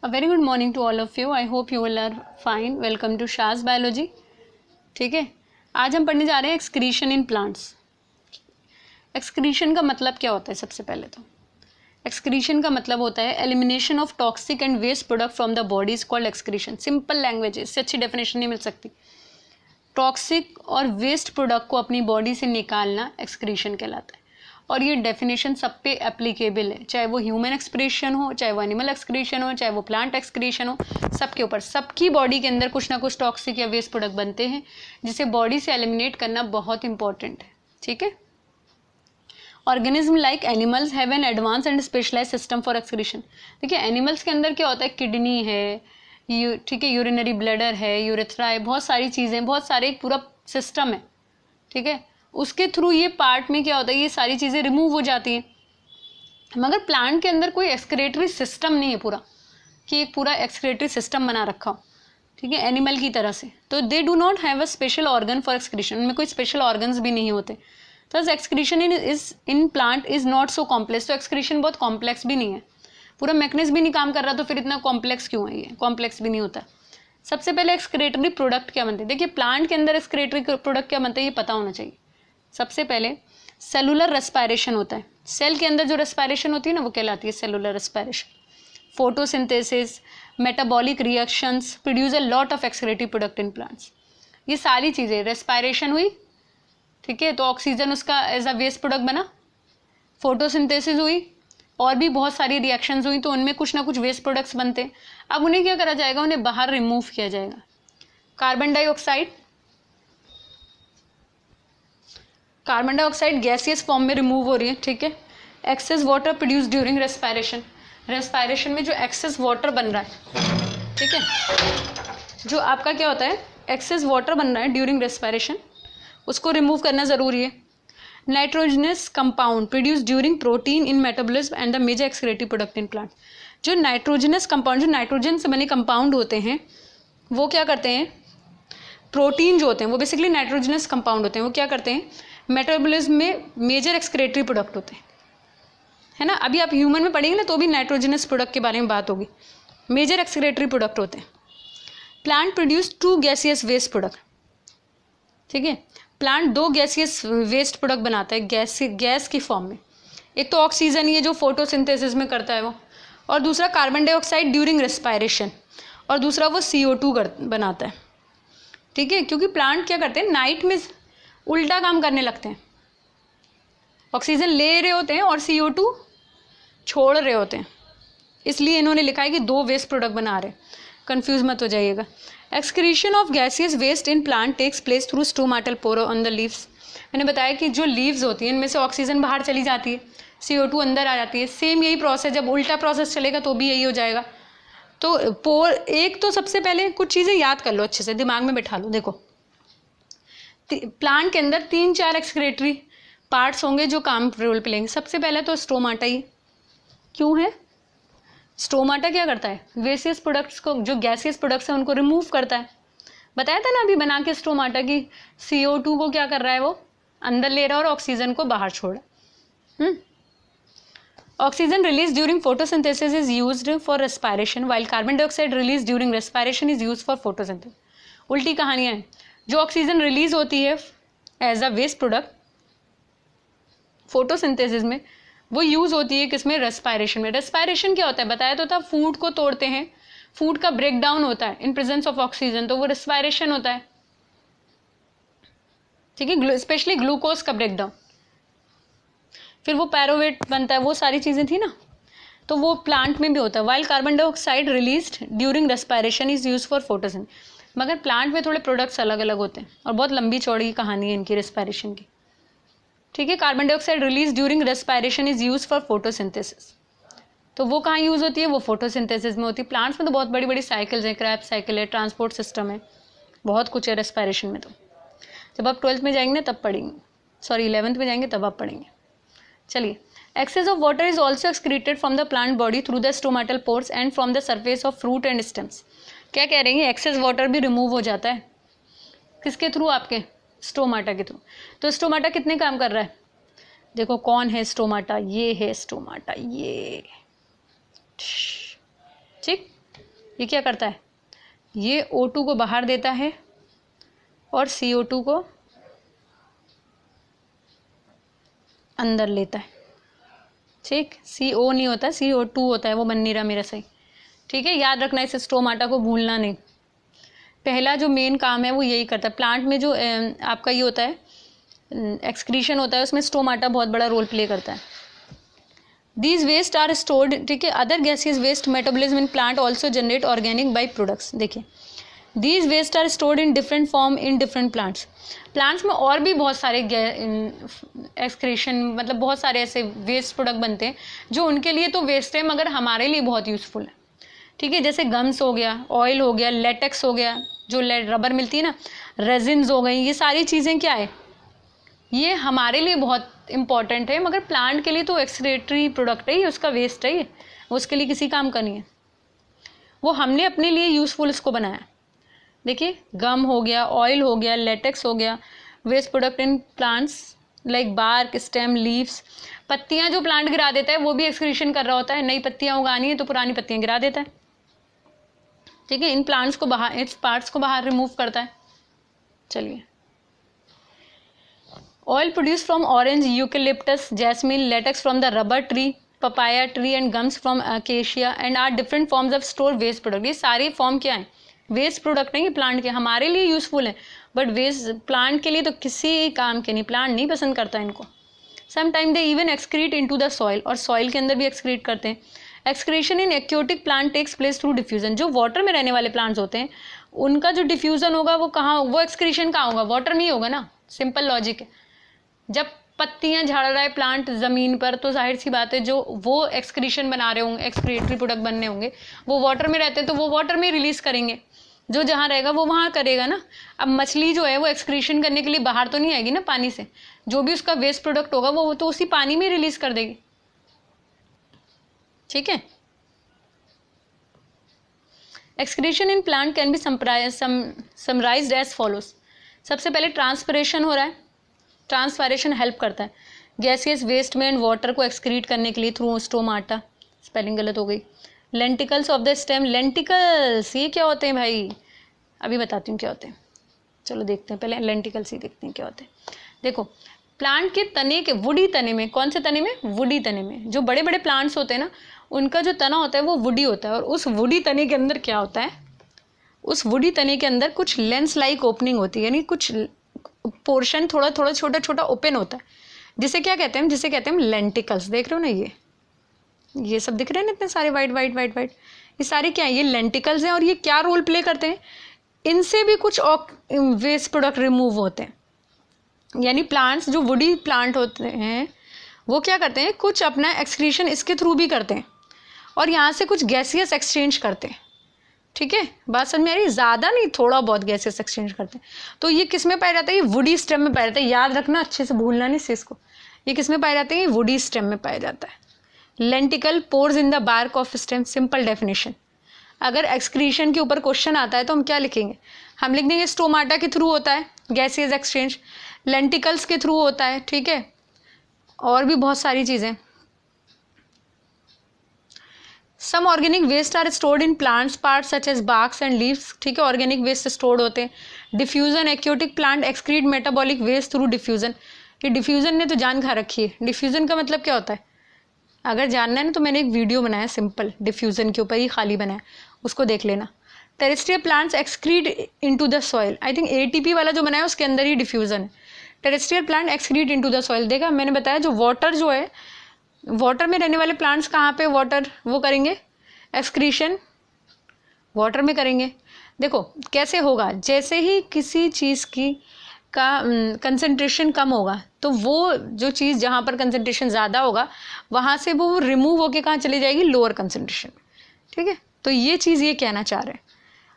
A very good morning to all of you. I hope you all are fine. Welcome to Shaz Biology. ठीक है, आज हम पढ़ने जा रहे हैं एक्सक्रीशन इन प्लांट्स. एक्सक्रीशन का मतलब क्या होता है? सबसे पहले तो एक्सक्रीशन का मतलब होता है elimination of toxic and waste product from the body is called excretion. Simple language, इससे अच्छी डेफिनेशन नहीं मिल सकती. टॉक्सिक और वेस्ट प्रोडक्ट को अपनी बॉडी से निकालना एक्सक्रीशन कहलाता है. और ये डेफिनेशन सब पे एप्लीकेबल है, चाहे वो ह्यूमन एक्सक्रीशन हो, चाहे वो एनिमल एक्सक्रीशन हो, चाहे वो प्लांट एक्सक्रीशन हो. सबके ऊपर, सबकी बॉडी के अंदर कुछ ना कुछ टॉक्सिक या वेस्ट प्रोडक्ट बनते हैं जिसे बॉडी से एलिमिनेट करना बहुत इंपॉर्टेंट है. ठीक है. Organism like animals have an advance and specialise system for excretion. देखिए, एनिमल्स के अंदर क्या होता है, किडनी है, ठीक है, यूरिनरी ब्लैडर है, यूरेथ्रा है, बहुत सारी चीज़ें, बहुत सारे एक पूरा सिस्टम है. ठीक है, उसके थ्रू ये पार्ट में क्या होता है, ये सारी चीज़ें रिमूव हो जाती हैं. मगर प्लांट के अंदर कोई एक्सक्रेटरी सिस्टम नहीं है पूरा, कि एक पूरा एक्सक्रेटरी सिस्टम बना रखा हो. ठीक है, एनिमल की तरह से. तो they do not have a special organ for excretion. उनमें कोई स्पेशल ऑर्गन्स भी नहीं होते. तो excretion in plant is not so complex. तो एक्सक्रीशन बहुत कॉम्प्लेक्स भी नहीं है, पूरा मैकेनिज्म भी नहीं काम कर रहा, तो फिर इतना कॉम्प्लेक्स क्यों है? ये कॉम्प्लेक्स भी नहीं होता. सबसे पहले एक्सक्रेटरी प्रोडक्ट क्या बनते हैं. देखिए, प्लांट के अंदर एक्सक्रेटरी प्रोडक्ट क्या बनते हैं ये पता होना चाहिए. सबसे पहले सेलुलर रेस्पायरेशन होता है. सेल के अंदर जो रेस्पायरेशन होती है ना, वो कहलाती है cellular respiration. Photosynthesis, metabolic reactions produce a lot of excretory product in plants. ये सारी चीज़ें, रेस्पायरेशन हुई, ठीक है, तो ऑक्सीजन उसका एज अ वेस्ट प्रोडक्ट बना. फोटोसिंथेसिस हुई, और भी बहुत सारी रिएक्शंस हुई, तो उनमें कुछ ना कुछ वेस्ट प्रोडक्ट्स बनते हैं. अब उन्हें क्या करा जाएगा, उन्हें बाहर रिमूव किया जाएगा. कार्बन डाइऑक्साइड गैसियस फॉर्म में रिमूव हो रही है. ठीक है. Excess water produce during respiration. Respiration में जो एक्सेस वाटर बन रहा है, ठीक है, जो आपका क्या होता है, एक्सेस वाटर बन रहा है ड्यूरिंग रेस्पायरेशन, उसको रिमूव करना ज़रूरी है. Nitrogenous compound produce during protein in metabolism and the major excretory product in plant. जो नाइट्रोजनस कंपाउंड, जो नाइट्रोजन से बने कंपाउंड होते हैं, वो क्या करते हैं, प्रोटीन जो होते हैं वो बेसिकली नाइट्रोजनस कंपाउंड होते हैं. वो क्या करते हैं, मेटाबॉलिज्म में मेजर एक्सक्रेटरी प्रोडक्ट होते हैं, है ना. अभी आप ह्यूमन में पढ़ेंगे ना, तो भी नाइट्रोजनस प्रोडक्ट के बारे में बात होगी. मेजर एक्सक्रेटरी प्रोडक्ट होते हैं. Plant produce 2 gaseous waste product. ठीक है, प्लांट 2 गैसियस वेस्ट प्रोडक्ट बनाता है गैस की फॉर्म में. एक तो ऑक्सीजन, ये जो फोटोसिंथेसिस में करता है वो, और दूसरा कार्बन डाइऑक्साइड ड्यूरिंग रेस्पायरेशन, और दूसरा वो CO2 बनाता है. ठीक है, क्योंकि प्लांट क्या करते हैं, नाइट में उल्टा काम करने लगते हैं. ऑक्सीजन ले रहे होते हैं और CO2 छोड़ रहे होते हैं. इसलिए इन्होंने लिखा है कि 2 वेस्ट प्रोडक्ट बना रहे हैं. कंफ्यूज मत हो जाइएगा. Excretion of gaseous waste in plant takes place through stomatal pore on the leaves. मैंने बताया कि जो लीव्स होती हैं, इनमें से ऑक्सीजन बाहर चली जाती है, CO2 अंदर आ जाती है. सेम यही प्रोसेस, जब उल्टा प्रोसेस चलेगा तो भी यही हो जाएगा. तो पोर, एक तो सबसे पहले कुछ चीज़ें याद कर लो, अच्छे से दिमाग में बैठा लो. देखो, प्लांट के अंदर 3-4 एक्सक्रेटरी पार्ट्स होंगे जो काम रोल प्लेंगे. सबसे पहले तो स्टोमाटा ही क्यों है. स्टोमाटा क्या करता है, वेसियस प्रोडक्ट्स को, जो गैसियस प्रोडक्ट्स हैं उनको रिमूव करता है. बताया था ना अभी बना के स्टोमाटा की CO2 को क्या कर रहा है, वो अंदर ले रहा है और ऑक्सीजन को बाहर छोड़ रहा है. Oxygen release during photosynthesis is used for respiration, while carbon dioxide release during respiration is used for photosynthesis. उल्टी कहानियाँ हैं. जो ऑक्सीजन रिलीज होती है as a waste product photosynthesis में, वो यूज़ होती है किसमें, रेस्पायरेशन में. रेस्पायरेशन क्या होता है, बताया तो था, फूड को तोड़ते हैं, फूड का ब्रेक डाउन होता है इन प्रेजेंस ऑफ ऑक्सीजन, तो वो रेस्पायरेशन होता है. ठीक है, स्पेशली ग्लूकोज का ब्रेक डाउन. फिर वो पैरोवेट बनता है, वो सारी चीज़ें थी ना, तो वो प्लांट में भी होता है. While carbon dioxide released during respiration is use for photosynthesis. मगर प्लांट में थोड़े प्रोडक्ट्स अलग अलग होते हैं, और बहुत लंबी चौड़ी कहानी है इनकी रेस्पायरेशन की. ठीक है, carbon dioxide release during respiration is use for photosynthesis. तो वो कहाँ यूज़ होती है, वो फोटोसिंथेसिस में होती है. प्लांट्स में तो बहुत बड़ी बड़ी साइकिल्स हैं, क्रैप साइकिल है, ट्रांसपोर्ट सिस्टम है, बहुत कुछ है रेस्पायरेशन में. तो जब आप 12th में जाएंगे तब पढ़ेंगे, सॉरी 11th में जाएंगे तब आप पढ़ेंगे. चलिए, excess of water is also excreted from the plant body through the stomatal pores and from the surface of fruit and stems. क्या कह रहे हैं, एक्सेस वाटर भी रिमूव हो जाता है. किसके थ्रू, आपके स्टोमाटा के थ्रू. तो स्टोमाटा कितने काम कर रहा है, देखो कौन है स्टोमाटा, ये है स्टोमाटा, ये. ठीक, ये क्या करता है, ये O2 को बाहर देता है और CO2 को अंदर लेता है। ठीक, CO नहीं होता, CO2 होता है, वो बन नहीं रहा मेरा सही। ठीक है, याद रखना, इस स्टोमाटा को भूलना नहीं। पहला जो मेन काम है वो यही करता है। प्लांट में जो आपका ये होता है एक्सक्रीशन होता है, उसमें स्टोमाटा बहुत बड़ा रोल प्ले करता है। दीज वेस्ट आर स्टोर्ड, ठीक है, other gaseous waste metabolism in plant also generate organic by products. देखिए, these waste are stored in different form in different plants. Plants में और भी बहुत सारे एक्सक्रीशन, मतलब बहुत सारे ऐसे वेस्ट प्रोडक्ट बनते हैं जो उनके लिए तो वेस्ट है मगर हमारे लिए बहुत यूज़फुल है। ठीक है, जैसे गम्स हो गया, ऑयल हो गया, लेटेक्स हो गया, जो रबर मिलती है ना, रेजिन्स हो गई, ये सारी चीज़ें क्या है, ये हमारे लिए बहुत इंपॉर्टेंट है, मगर प्लांट के लिए तो एक्सक्रीटरी प्रोडक्ट है, ये उसका वेस्ट है, ये उसके लिए किसी काम का नहीं है, वो हमने अपने लिए यूज़फुल इसको बनाया। देखिए, गम हो गया, ऑयल हो गया, लेटेक्स हो गया, waste product in plants like bark, stem, leaves. पत्तियां जो प्लांट गिरा देता है वो भी एक्सक्रीशन कर रहा होता है, नई पत्तियां उगानी है तो पुरानी पत्तियां गिरा देता है। ठीक है, इन प्लांट्स को बाहर, इस पार्ट्स को बाहर रिमूव करता है। चलिए, oil produce from orange, eucalyptus, jasmine, latex from the rubber tree, papaya tree and gums from acacia and are different forms of store waste product. ये सारे फॉर्म क्या है, वेस्ट प्रोडक्ट नहीं, प्लांट के हमारे लिए यूजफुल है, बट वेस्ट प्लांट के लिए तो किसी काम के नहीं, प्लांट नहीं पसंद करता इनको। Sometime they even excrete into the soil, और सॉइल के अंदर भी एक्सक्रीट करते हैं। Excretion in aquatic plant takes place through diffusion. जो वाटर में रहने वाले प्लांट्स होते हैं उनका जो डिफ्यूजन होगा वो कहाँ, वो एक्सक्रीशन कहाँ होगा, वाटर में ही होगा ना, सिंपल लॉजिक है। जब पत्तियां झाड़ रहा है प्लांट ज़मीन पर, तो जाहिर सी बात है जो वो एक्सक्रीशन बना रहे होंगे, एक्सक्रीटरी प्रोडक्ट बनने होंगे, वो वाटर में रहते हैं तो वो वाटर में रिलीज करेंगे, जो जहाँ रहेगा वो वहाँ करेगा ना। अब मछली जो है वो एक्सक्रीशन करने के लिए बाहर तो नहीं आएगी ना पानी से, जो भी उसका वेस्ट प्रोडक्ट होगा वो तो उसी पानी में रिलीज कर देगी। ठीक है, excretion in plant can be summarised as follows. सबसे पहले ट्रांसपिरेशन हो रहा है, ट्रांसपायरेशन हेल्प करता है गैसियस वेस्ट में एंड वाटर को एक्सक्रीट करने के लिए थ्रू स्टोमाटा। स्पेलिंग गलत हो गई। Lenticels of the stem, lenticels ये क्या होते हैं भाई, अभी बताती हूँ क्या होते हैं। चलो देखते हैं, पहले लेंटिकल्स ही देखते हैं क्या होते हैं। देखो, प्लांट के तने के वुडी तने में, कौन से तने में, वुडी तने में, जो बड़े बड़े प्लांट्स होते हैं ना उनका जो तना होता है वो वुडी होता है, और उस वुडी तने के अंदर क्या होता है, उस वुडी तने के अंदर कुछ लेंस लाइक ओपनिंग होती है, यानी कुछ पोर्शन थोड़ा थोड़ा छोटा छोटा ओपन होता है, जिसे क्या कहते हैं, जिसे कहते हैं लेंटिकल्स। देख रहे हो ना, ये सब दिख रहे हैं ना, इतने सारे वाइट वाइट वाइट वाइट, ये सारे क्या है, ये लेंटिकल्स हैं। और ये क्या रोल प्ले करते हैं, इनसे भी कुछ वेस्ट प्रोडक्ट रिमूव होते हैं। यानी प्लांट्स जो वुडी प्लांट होते हैं वो क्या करते हैं, कुछ अपना एक्सक्रीशन इसके थ्रू भी करते हैं और यहाँ से कुछ गैसियस एक्सचेंज करते हैं। ठीक है, बात समझ में आ रही है, ज़्यादा नहीं, थोड़ा बहुत गैसेस एक्सचेंज करते हैं। तो ये किस में पाया जाता है, ये वुडी स्टेम में पाया जाता है। याद रखना, अच्छे से भूलना नहीं इस को। ये किस में पाया जाता है, ये वुडी स्टेम में पाया जाता है। Lenticel pores in the bark of stem, simple definition. अगर एक्सक्रीशन के ऊपर क्वेश्चन आता है तो हम क्या लिखेंगे, हम लिख देंगे स्टोमाटा के थ्रू होता है गैसियस एक्सचेंज, लेंटिकल्स के थ्रू होता है। ठीक है, और भी बहुत सारी चीज़ें। Some organic waste are stored in plants part such as barks and leaves. ठीक है, ऑर्गेनिक वेस्ट स्टोर्ड होते हैं। Diffusion, aquatic plant excrete metabolic waste through diffusion. ये डिफ्यूजन ने तो जान खा रखी है। डिफ्यूजन का मतलब क्या होता है, अगर जानना है ना तो मैंने एक वीडियो बनाया सिंपल डिफ्यूजन के ऊपर ही, खाली बनाया, उसको देख लेना। Terrestrial plants excrete into the soil, I think ATP वाला जो बनाया उसके अंदर ही डिफ्यूजन है। Terrestrial plant excrete into the soil, देखा मैंने बताया, जो वाटर जो है, वाटर में रहने वाले प्लांट्स कहाँ पे वाटर वो करेंगे एक्सक्रीशन, वाटर में करेंगे। देखो कैसे होगा, जैसे ही किसी चीज़ की का कंसंट्रेशन कम होगा तो वो जो चीज़ जहाँ पर कंसंट्रेशन ज़्यादा होगा वहाँ से वो रिमूव होके कहाँ चली जाएगी, लोअर कंसंट्रेशन। ठीक है, तो ये चीज़ ये कहना चाह रहे हैं।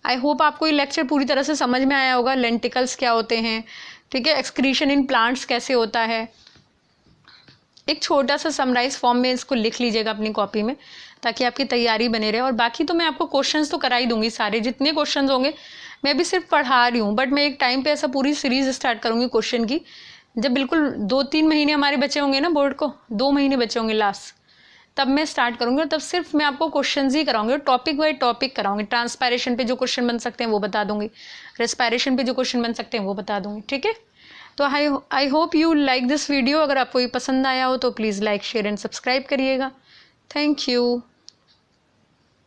आई होप आपको ये लेक्चर पूरी तरह से समझ में आया होगा। लेंटिकल्स क्या होते हैं, ठीक है, एक्सक्रीशन इन प्लांट्स कैसे होता है। एक छोटा सा समराइज फॉर्म में इसको लिख लीजिएगा अपनी कॉपी में, ताकि आपकी तैयारी बने रहे। और बाकी तो मैं आपको क्वेश्चंस तो करा ही दूंगी, सारे जितने क्वेश्चंस होंगे। मैं भी सिर्फ पढ़ा रही हूँ, बट मैं एक टाइम पे ऐसा पूरी सीरीज स्टार्ट करूँगी क्वेश्चन की, जब बिल्कुल 2-3 महीने हमारे बचे होंगे ना बोर्ड को, 2 महीने बचे होंगे लास्ट, तब मैं स्टार्ट करूँगी और तब सिर्फ मैं आपको क्वेश्चंस ही कराऊंगी और टॉपिक वाइज टॉपिक कराऊंगी। ट्रांसपायरेशन पे जो क्वेश्चन बन सकते हैं वो बता दूंगी, रेस्पायरेशन पे जो क्वेश्चन बन सकते हैं वो बता दूंगी, ठीक है। तो I hope you like this video. अगर आपको ये पसंद आया हो तो please like share and subscribe करिएगा। Thank you.